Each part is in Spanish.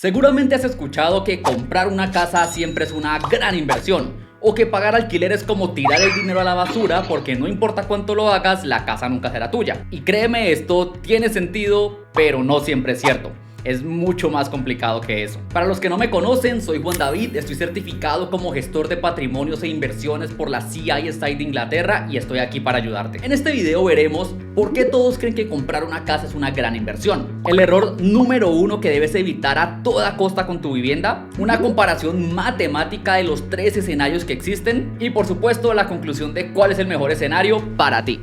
Seguramente has escuchado que comprar una casa siempre es una gran inversión, o que pagar alquiler es como tirar el dinero a la basura porque no importa cuánto lo hagas, la casa nunca será tuya. Y créeme, esto tiene sentido, pero no siempre es cierto. Es mucho más complicado que eso. Para los que no me conocen, soy Juan David, estoy certificado como gestor de patrimonios e inversiones por la CISA de Inglaterra y estoy aquí para ayudarte. En este video veremos por qué todos creen que comprar una casa es una gran inversión. El error número uno que debes evitar a toda costa con tu vivienda, una comparación matemática de los 3 escenarios que existen y por supuesto la conclusión de cuál es el mejor escenario para ti.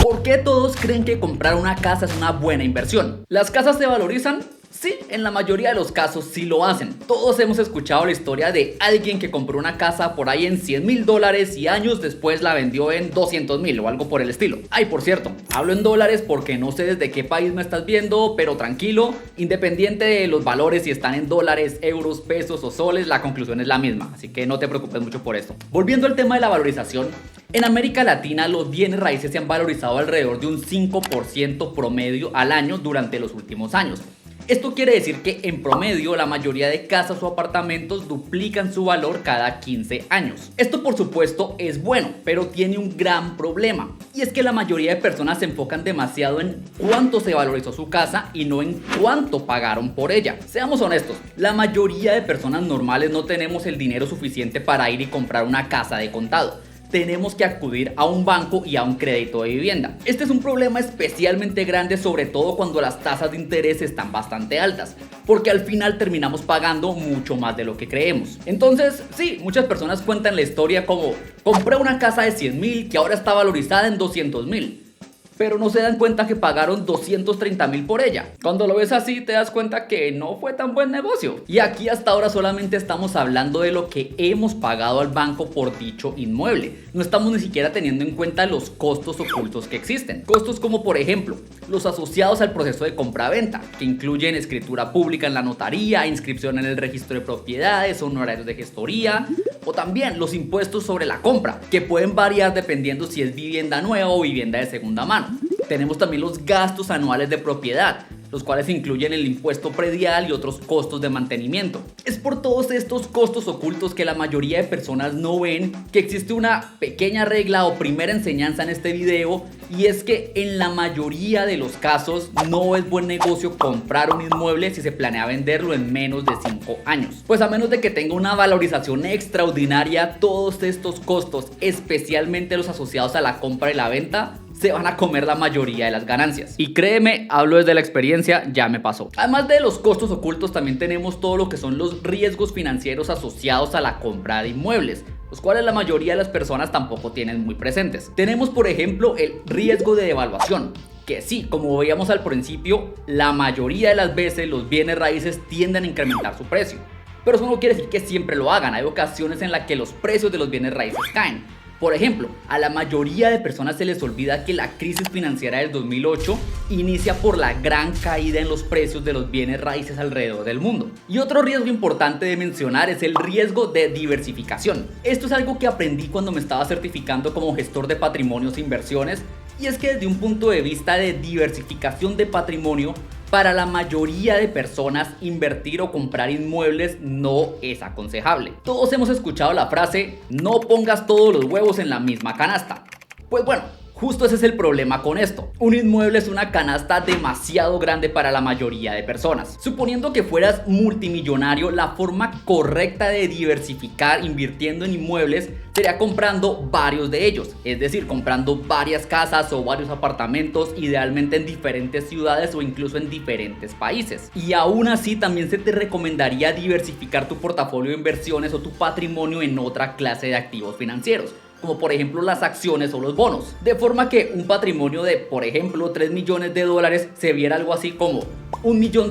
¿Por qué todos creen que comprar una casa es una buena inversión? ¿Las casas se valorizan? Sí, en la mayoría de los casos sí lo hacen. Todos hemos escuchado la historia de alguien que compró una casa por ahí en $100,000 y años después la vendió en 200,000 o algo por el estilo. Ay, por cierto, hablo en dólares porque no sé desde qué país me estás viendo, pero tranquilo, independiente de los valores, si están en dólares, euros, pesos o soles, la conclusión es la misma, así que no te preocupes mucho por esto. Volviendo al tema de la valorización, en América Latina los bienes raíces se han valorizado alrededor de un 5% promedio al año durante los últimos años. Esto quiere decir que en promedio la mayoría de casas o apartamentos duplican su valor cada 15 años. Esto por supuesto es bueno, pero tiene un gran problema. Y es que la mayoría de personas se enfocan demasiado en cuánto se valorizó su casa y no en cuánto pagaron por ella. Seamos honestos, la mayoría de personas normales no tenemos el dinero suficiente para ir y comprar una casa de contado. Tenemos que acudir a un banco y a un crédito de vivienda. Este es un problema especialmente grande, sobre todo cuando las tasas de interés están bastante altas, porque al final terminamos pagando mucho más de lo que creemos. Entonces, sí, muchas personas cuentan la historia como: compré una casa de 100,000 que ahora está valorizada en 200,000. Pero no se dan cuenta que pagaron 230,000 por ella. Cuando lo ves así te das cuenta que no fue tan buen negocio. Y aquí hasta ahora solamente estamos hablando de lo que hemos pagado al banco por dicho inmueble. No estamos ni siquiera teniendo en cuenta los costos ocultos que existen. Costos como por ejemplo los asociados al proceso de compra-venta, que incluyen escritura pública en la notaría, inscripción en el registro de propiedades, honorarios de gestoría, o también los impuestos sobre la compra, que pueden variar dependiendo si es vivienda nueva o vivienda de segunda mano. Tenemos también los gastos anuales de propiedad, los cuales incluyen el impuesto predial y otros costos de mantenimiento. Es por todos estos costos ocultos que la mayoría de personas no ven que existe una pequeña regla o primera enseñanza en este video, y es que en la mayoría de los casos no es buen negocio comprar un inmueble si se planea venderlo en menos de 5 años. Pues a menos de que tenga una valorización extraordinaria, todos estos costos, especialmente los asociados a la compra y la venta, se van a comer la mayoría de las ganancias. Y créeme, hablo desde la experiencia, ya me pasó. Además de los costos ocultos, también tenemos todo lo que son los riesgos financieros asociados a la compra de inmuebles, los cuales la mayoría de las personas tampoco tienen muy presentes. Tenemos por ejemplo el riesgo de devaluación, que sí, como veíamos al principio, la mayoría de las veces los bienes raíces tienden a incrementar su precio. Pero eso no quiere decir que siempre lo hagan. Hay ocasiones en las que los precios de los bienes raíces caen. Por ejemplo, a la mayoría de personas se les olvida que la crisis financiera del 2008 inicia por la gran caída en los precios de los bienes raíces alrededor del mundo. Y otro riesgo importante de mencionar es el riesgo de diversificación. Esto es algo que aprendí cuando me estaba certificando como gestor de patrimonios e inversiones, y es que desde un punto de vista de diversificación de patrimonio, para la mayoría de personas invertir o comprar inmuebles no es aconsejable. Todos hemos escuchado la frase: no pongas todos los huevos en la misma canasta. Pues bueno, justo ese es el problema con esto. Un inmueble es una canasta demasiado grande para la mayoría de personas. Suponiendo que fueras multimillonario, la forma correcta de diversificar invirtiendo en inmuebles sería comprando varios de ellos, es decir, comprando varias casas o varios apartamentos, idealmente en diferentes ciudades o incluso en diferentes países. Y aún así también se te recomendaría diversificar tu portafolio de inversiones o tu patrimonio en otra clase de activos financieros, como por ejemplo las acciones o los bonos, de forma que un patrimonio de, por ejemplo, $3 millones se viera algo así como $1 millón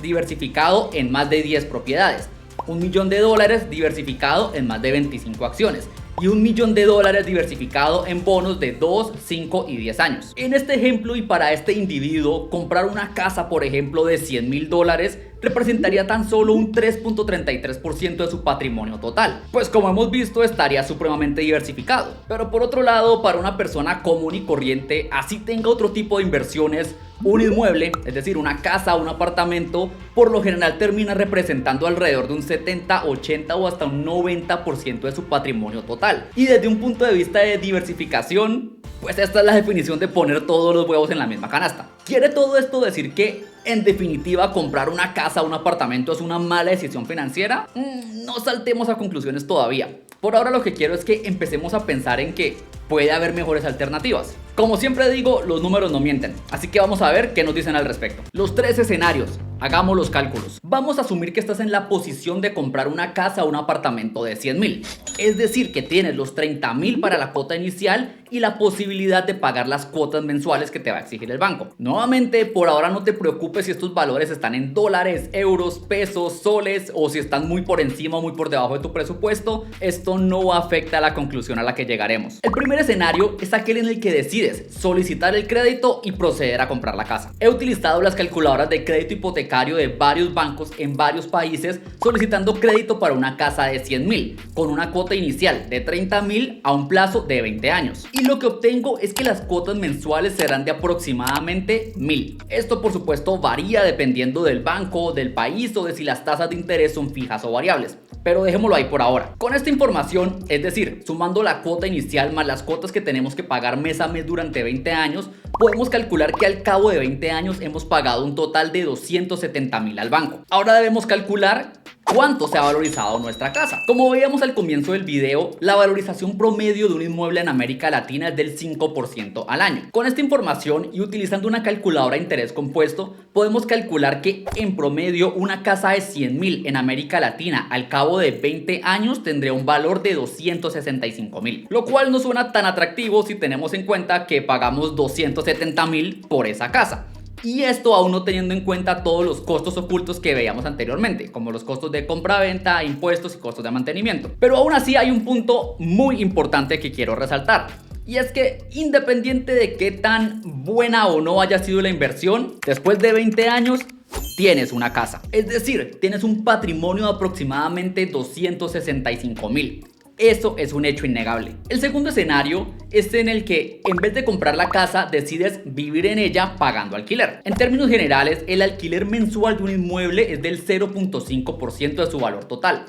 diversificado en más de 10 propiedades, $1 millón diversificado en más de 25 acciones y $1 millón diversificado en bonos de 2, 5 y 10 años. En este ejemplo y para este individuo, comprar una casa por ejemplo de $100,000 representaría tan solo un 3.33% de su patrimonio total, pues como hemos visto estaría supremamente diversificado. Pero por otro lado, para una persona común y corriente, así tenga otro tipo de inversiones, un inmueble, es decir, una casa o un apartamento, por lo general termina representando alrededor de un 70, 80 o hasta un 90% de su patrimonio total. Y desde un punto de vista de diversificación, pues esta es la definición de poner todos los huevos en la misma canasta. ¿Quiere todo esto decir que, en definitiva, comprar una casa o un apartamento es una mala decisión financiera? No saltemos a conclusiones todavía. Por ahora lo que quiero es que empecemos a pensar en que puede haber mejores alternativas. Como siempre digo, los números no mienten, así que vamos a ver qué nos dicen al respecto. Los 3 escenarios. Hagamos los cálculos. Vamos a asumir que estás en la posición de comprar una casa o un apartamento de 100.000. Es decir, que tienes los 30.000 para la cuota inicial y la posibilidad de pagar las cuotas mensuales que te va a exigir el banco. Nuevamente, por ahora no te preocupes si estos valores están en dólares, euros, pesos, soles o si están muy por encima o muy por debajo de tu presupuesto. Esto no afecta a la conclusión a la que llegaremos. El primer escenario es aquel en el que decides solicitar el crédito y proceder a comprar la casa. He utilizado las calculadoras de crédito hipotecario de varios bancos en varios países solicitando crédito para una casa de 100.000 con una cuota inicial de 30.000 a un plazo de 20 años. Y lo que obtengo es que las cuotas mensuales serán de aproximadamente 1.000. Esto por supuesto varía dependiendo del banco, del país o de si las tasas de interés son fijas o variables. Pero dejémoslo ahí por ahora. Con esta información, es decir, sumando la cuota inicial más las cuotas que tenemos que pagar mes a mes durante 20 años, podemos calcular que al cabo de 20 años hemos pagado un total de 270.000 al banco. Ahora debemos calcular cuánto se ha valorizado nuestra casa. Como veíamos al comienzo del video, la valorización promedio de un inmueble en América Latina es del 5% al año. Con esta información y utilizando una calculadora de interés compuesto, podemos calcular que en promedio una casa de 100.000 en América Latina al cabo de 20 años tendría un valor de 265.000, lo cual no suena tan atractivo si tenemos en cuenta que pagamos 270.000 por esa casa. Y esto aún no teniendo en cuenta todos los costos ocultos que veíamos anteriormente, como los costos de compra-venta, impuestos y costos de mantenimiento. Pero aún así hay un punto muy importante que quiero resaltar. Y es que independiente de qué tan buena o no haya sido la inversión, después de 20 años tienes una casa. Es decir, tienes un patrimonio de aproximadamente 265.000. Eso es un hecho innegable. El segundo escenario es en el que en vez de comprar la casa decides vivir en ella pagando alquiler. En términos generales, el alquiler mensual de un inmueble es del 0.5% de su valor total.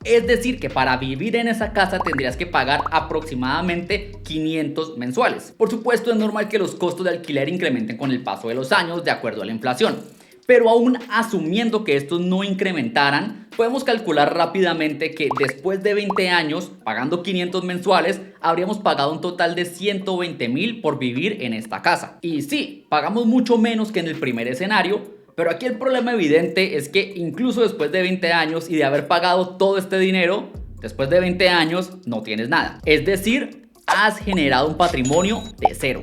Es decir, que para vivir en esa casa tendrías que pagar aproximadamente 500 mensuales. Por supuesto, es normal que los costos de alquiler incrementen con el paso de los años de acuerdo a la inflación. Pero aún asumiendo que estos no incrementaran, podemos calcular rápidamente que después de 20 años, pagando 500 mensuales, habríamos pagado un total de 120.000 por vivir en esta casa. Y sí, pagamos mucho menos que en el primer escenario, pero aquí el problema evidente es que incluso después de 20 años y de haber pagado todo este dinero, después de 20 años no tienes nada. Es decir, has generado un patrimonio de cero.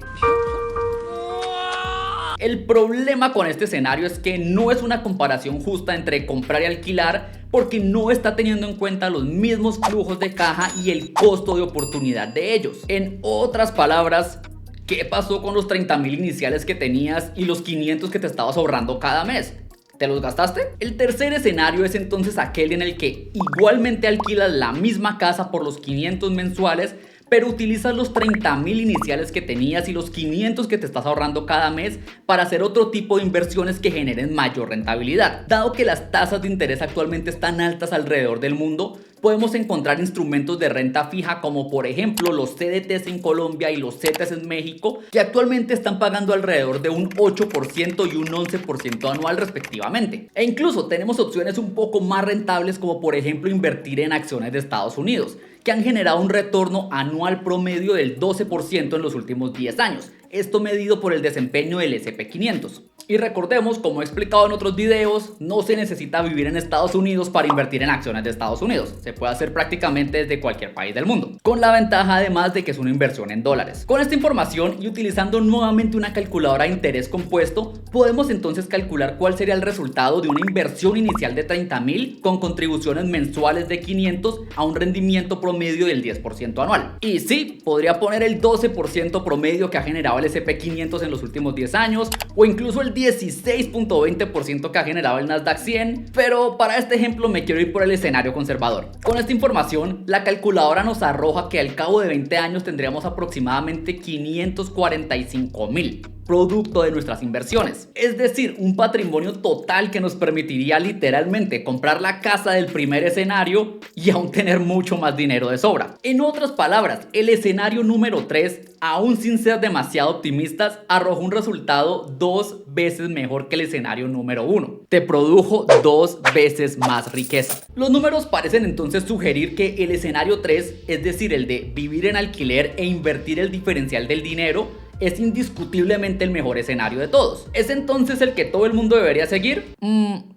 El problema con este escenario es que no es una comparación justa entre comprar y alquilar porque no está teniendo en cuenta los mismos flujos de caja y el costo de oportunidad de ellos. En otras palabras, ¿qué pasó con los 30.000 iniciales que tenías y los 500 que te estabas ahorrando cada mes? ¿Te los gastaste? El tercer escenario es entonces aquel en el que igualmente alquilas la misma casa por los 500 mensuales, pero utilizas los 30.000 iniciales que tenías y los 500 que te estás ahorrando cada mes para hacer otro tipo de inversiones que generen mayor rentabilidad. Dado que las tasas de interés actualmente están altas alrededor del mundo, podemos encontrar instrumentos de renta fija como por ejemplo los CDTs en Colombia y los CETES en México, que actualmente están pagando alrededor de un 8% y un 11% anual respectivamente. E incluso tenemos opciones un poco más rentables como por ejemplo invertir en acciones de Estados Unidos, que han generado un retorno anual promedio del 12% en los últimos 10 años. Esto medido por el desempeño del S&P 500. Y recordemos, como he explicado en otros videos, no se necesita vivir en Estados Unidos para invertir en acciones de Estados Unidos. Se puede hacer prácticamente desde cualquier país del mundo, con la ventaja además de que es una inversión en dólares. Con esta información y utilizando nuevamente una calculadora de interés compuesto, podemos entonces calcular cuál sería el resultado de una inversión inicial de 30.000 con contribuciones mensuales de 500 a un rendimiento promedio del 10% anual. Y sí, podría poner el 12% promedio que ha generado el el S&P 500 en los últimos 10 años, o incluso el 16.20% que ha generado el Nasdaq 100, pero para este ejemplo me quiero ir por el escenario conservador. Con esta información, la calculadora nos arroja que al cabo de 20 años tendríamos aproximadamente 545.000, producto de nuestras inversiones. Es decir, un patrimonio total que nos permitiría literalmente comprar la casa del primer escenario y aún tener mucho más dinero de sobra. En otras palabras, el escenario número 3, aún sin ser demasiado optimistas, arrojó un resultado 2 veces mejor que el escenario número 1. Te produjo 2 veces más riqueza. Los números parecen entonces sugerir que el escenario 3, es decir, el de vivir en alquiler e invertir el diferencial del dinero, es indiscutiblemente el mejor escenario de todos. ¿Es entonces el que todo el mundo debería seguir?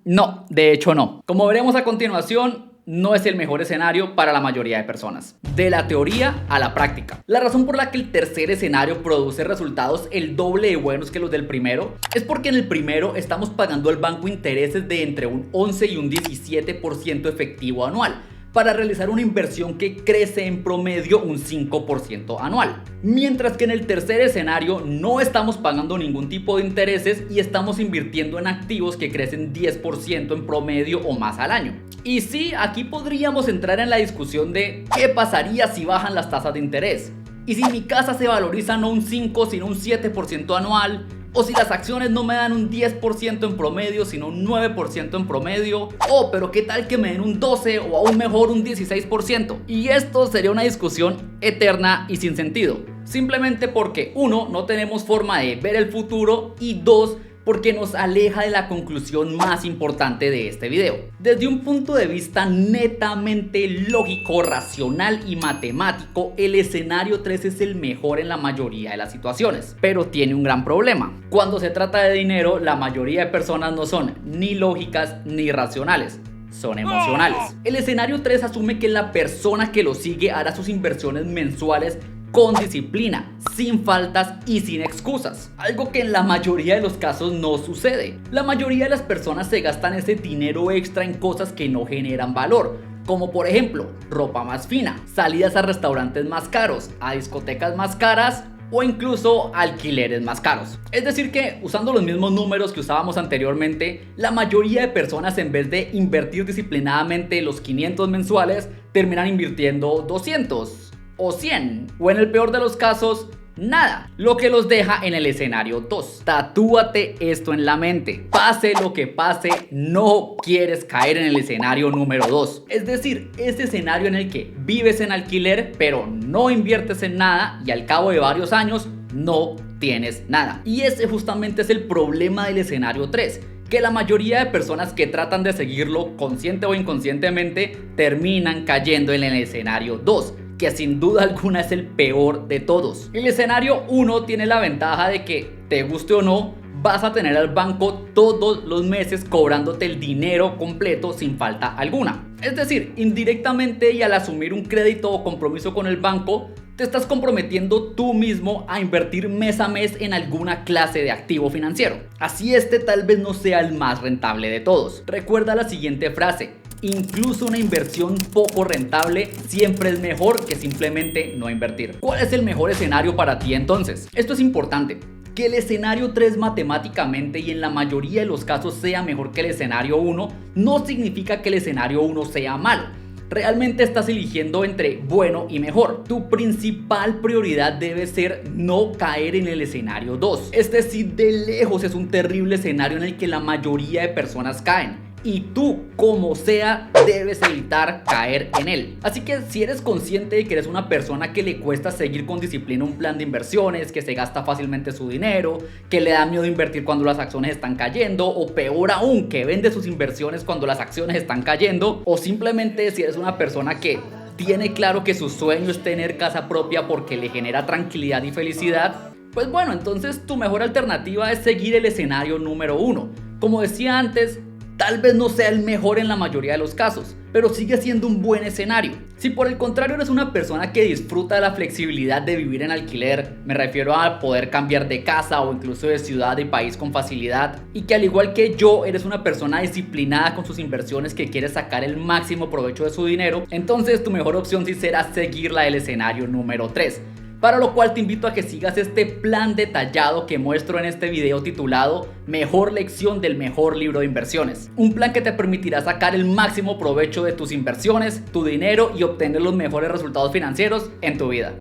No, de hecho no. Como veremos a continuación, no es el mejor escenario para la mayoría de personas. De la teoría a la práctica. La razón por la que el tercer escenario produce resultados el doble de buenos que los del primero es porque en el primero estamos pagando al banco intereses de entre un 11 y un 17% efectivo anual, para realizar una inversión que crece en promedio un 5% anual. Mientras que en el tercer escenario no estamos pagando ningún tipo de intereses y estamos invirtiendo en activos que crecen 10% en promedio o más al año. Y sí, aquí podríamos entrar en la discusión de ¿qué pasaría si bajan las tasas de interés? ¿Y si mi casa se valoriza no un 5 sino un 7% anual? ¿O si las acciones no me dan un 10% en promedio, sino un 9% en promedio? Pero ¿qué tal que me den un 12 o aún mejor un 16%? Y esto sería una discusión eterna y sin sentido. Simplemente porque 1, no tenemos forma de ver el futuro y 2, porque nos aleja de la conclusión más importante de este video. Desde un punto de vista netamente lógico, racional y matemático, el escenario 3 es el mejor en la mayoría de las situaciones, pero tiene un gran problema. Cuando se trata de dinero, la mayoría de personas no son ni lógicas ni racionales, son emocionales. El escenario 3 asume que la persona que lo sigue hará sus inversiones mensuales con disciplina, sin faltas y sin excusas, algo que en la mayoría de los casos no sucede. La mayoría de las personas se gastan ese dinero extra en cosas que no generan valor, como por ejemplo ropa más fina, salidas a restaurantes más caros, a discotecas más caras o incluso alquileres más caros. Es decir que, usando los mismos números que usábamos anteriormente, la mayoría de personas, en vez de invertir disciplinadamente los 500 mensuales, terminan invirtiendo 200 o 100, o en el peor de los casos, nada. Lo que los deja en el escenario 2. Tatúate esto en la mente. Pase lo que pase, no quieres caer en el escenario número 2. Es decir, ese escenario en el que vives en alquiler, pero no inviertes en nada y al cabo de varios años no tienes nada. Y ese justamente es el problema del escenario 3. Que la mayoría de personas que tratan de seguirlo, consciente o inconscientemente, terminan cayendo en el escenario 2. Que sin duda alguna es el peor de todos. El escenario 1 tiene la ventaja de que, te guste o no, vas a tener al banco todos los meses cobrándote el dinero completo sin falta alguna. Es decir, indirectamente y al asumir un crédito o compromiso con el banco, te estás comprometiendo tú mismo a invertir mes a mes en alguna clase de activo financiero. Así este tal vez no sea el más rentable de todos. Recuerda la siguiente frase: incluso una inversión poco rentable siempre es mejor que simplemente no invertir. ¿Cuál es el mejor escenario para ti entonces? Esto es importante. Que el escenario 3 matemáticamente y en la mayoría de los casos sea mejor que el escenario 1 no significa que el escenario 1 sea malo. Realmente estás eligiendo entre bueno y mejor. Tu principal prioridad debe ser no caer en el escenario 2. Este sí, de lejos es un terrible escenario en el que la mayoría de personas caen. Y tú, como sea, debes evitar caer en él. Así que si eres consciente de que eres una persona que le cuesta seguir con disciplina un plan de inversiones, que se gasta fácilmente su dinero, que le da miedo invertir cuando las acciones están cayendo, o peor aún, que vende sus inversiones cuando las acciones están cayendo, o simplemente si eres una persona que tiene claro que su sueño es tener casa propia porque le genera tranquilidad y felicidad, pues bueno, entonces tu mejor alternativa es seguir el escenario número 1. Como decía antes, tal vez no sea el mejor en la mayoría de los casos, pero sigue siendo un buen escenario. Si por el contrario eres una persona que disfruta de la flexibilidad de vivir en alquiler, me refiero a poder cambiar de casa o incluso de ciudad y país con facilidad, y que al igual que yo eres una persona disciplinada con sus inversiones que quiere sacar el máximo provecho de su dinero, entonces tu mejor opción sí será seguir la del escenario número 3. para lo cual te invito a que sigas este plan detallado que muestro en este video titulado Mejor lección del mejor libro de inversiones. Un plan que te permitirá sacar el máximo provecho de tus inversiones, tu dinero y obtener los mejores resultados financieros en tu vida.